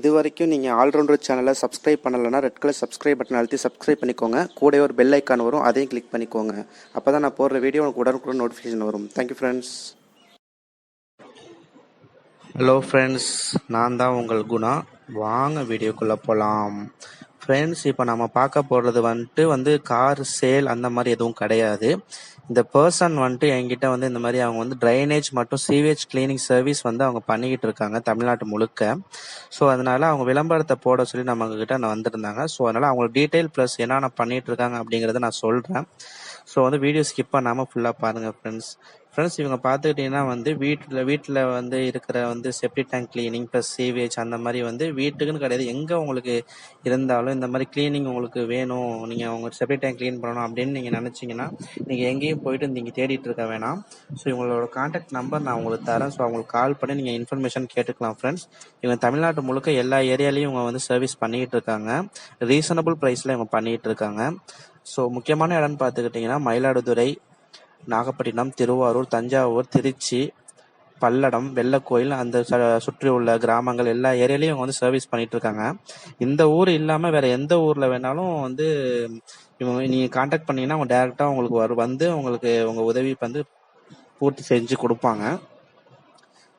இது வரைக்கும் நீங்கள் ஆல்ரவுண்டர் சேனலை சப்ஸ்கிரைப் பண்ணலைன்னா ரெட் கலர் சப்ஸ்கிரைப் பட்டன் அழுத்தி சப்ஸ்கிரைப் பண்ணிக்கோங்க. கூடவே ஒரு பெல் ஐக்கான் வரும், அதையும் கிளிக் பண்ணிக்கோங்க. அப்போ தான் நான் போடுற வீடியோ உங்களுக்கு உடனுக்குடன் நோட்டிஃபிகேஷன் வரும். Thank you friends. ஹலோ ஃப்ரெண்ட்ஸ், நான் தான் உங்கள் குணா. வாங்க வீடியோக்குள்ளே போகலாம். ஃப்ரெண்ட்ஸ், இப்போ நம்ம பார்க்க போகிறது வந்துட்டு கார் சேல் அந்த மாதிரி எதுவும் கிடையாது. இந்த பர்சன் வந்துட்டு என்கிட்ட இந்த மாதிரி அவங்க ட்ரைனேஜ் மற்றும் சீவேஜ் கிளீனிங் சர்வீஸ் அவங்க பண்ணிக்கிட்டு இருக்காங்க தமிழ்நாட்டு முழுக்க. ஸோ அதனால அவங்க விளம்பரத்தை போட சொல்லி நம்ம கிட்ட வந்திருந்தாங்க. ஸோ அதனால அவங்க டீட்டெயில் ப்ளஸ் என்னென்ன பண்ணிட்டு இருக்காங்க அப்படிங்கிறத நான் சொல்கிறேன். ஸோ வீடியோ ஸ்கிப் பண்ணாமல் ஃபுல்லாக பாருங்கள் ஃப்ரெண்ட்ஸ். இவங்க பார்த்துக்கிட்டிங்கன்னா வீட்டில் இருக்கிற septic tank cleaning plus sewage அந்த மாதிரி வீட்டுக்குன்னு கிடையாது, எங்கே உங்களுக்கு இருந்தாலும் இந்த மாதிரி கிளீனிங் உங்களுக்கு வேணும், நீங்கள் உங்கள் செப்டிக் டேங்க் க்ளீன் பண்ணணும் அப்படின்னு நீங்கள் நினச்சிங்கன்னா நீங்கள் எங்கேயும் போயிட்டு நீங்கள் தேடிட்டு இருக்க வேணாம். ஸோ இவங்களோட கான்டாக்ட் நம்பர் நான் உங்களுக்கு தரேன். ஸோ அவங்களுக்கு கால் பண்ணி நீங்கள் இன்ஃபர்மேஷன் கேட்டுக்கலாம் ஃப்ரெண்ட்ஸ். இவங்க தமிழ்நாட்டு முழுக்க எல்லா ஏரியாலையும் இவங்க சர்வீஸ் பண்ணிக்கிட்டு இருக்காங்க. ரீசனபிள் ப்ரைஸில் இவங்க பண்ணிகிட்டு இருக்காங்க. ஸோ முக்கியமான இடம்னு பார்த்துக்கிட்டிங்கன்னா மயிலாடுதுறை, நாகப்பட்டினம், திருவாரூர், தஞ்சாவூர், திருச்சி, பல்லடம், வெள்ளக்கோயில் அந்த சுற்றி உள்ள கிராமங்கள் எல்லா ஏரியாலையும் இவங்க சர்வீஸ் பண்ணிட்டு இருக்காங்க. இந்த ஊர் இல்லாமல் வேற எந்த ஊர்ல வேணாலும் இவங்க நீங்க கான்டாக்ட் பண்ணீங்கன்னா அவங்க டைரக்டா உங்களுக்கு உங்களுக்கு உங்க உதவி பூர்த்தி செஞ்சு கொடுப்பாங்க.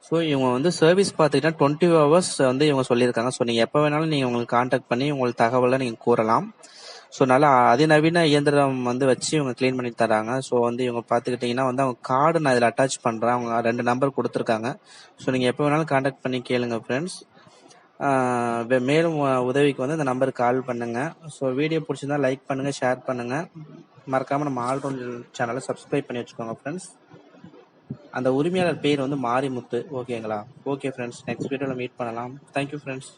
ஸோ இவங்க சர்வீஸ் பார்த்துக்கிட்டா 20 hours இவங்க சொல்லியிருக்காங்க. ஸோ நீங்கள் எப்போ வேணாலும் நீங்கள் உங்களுக்கு கான்டாக்ட் பண்ணி உங்களுக்கு தகவலை நீங்கள் கூறலாம். ஸோ நல்லா அதிநவீன இயந்திரம் வச்சு இவங்க க்ளீன் பண்ணி தராங்க. ஸோ இவங்க பார்த்துக்கிட்டிங்கன்னா அவங்க கார்டு நான் இதில் அட்டாச் பண்ணுறேன். அவங்க 2 நம்பர் கொடுத்துருக்காங்க. ஸோ நீங்கள் எப்போ வேணாலும் கான்டாக்ட் பண்ணி கேளுங்க ஃப்ரெண்ட்ஸ். மேலும் உதவிக்கு இந்த நம்பருக்கு கால் பண்ணுங்கள். ஸோ வீடியோ பிடிச்சிருந்தா லைக் பண்ணுங்கள், ஷேர் பண்ணுங்கள். மறக்காமல் நம்ம ஆல்ரவுண்டர் சேனலை சப்ஸ்கிரைப் பண்ணி வச்சுக்கோங்க ஃப்ரெண்ட்ஸ். அந்த உரிமையாளர் பேர் மாரிமுத்து. ஓகேங்களா? ஓகே ஃப்ரெண்ட்ஸ், நெக்ஸ்ட் வீடியோவில் மீட் பண்ணலாம். Thank you friends.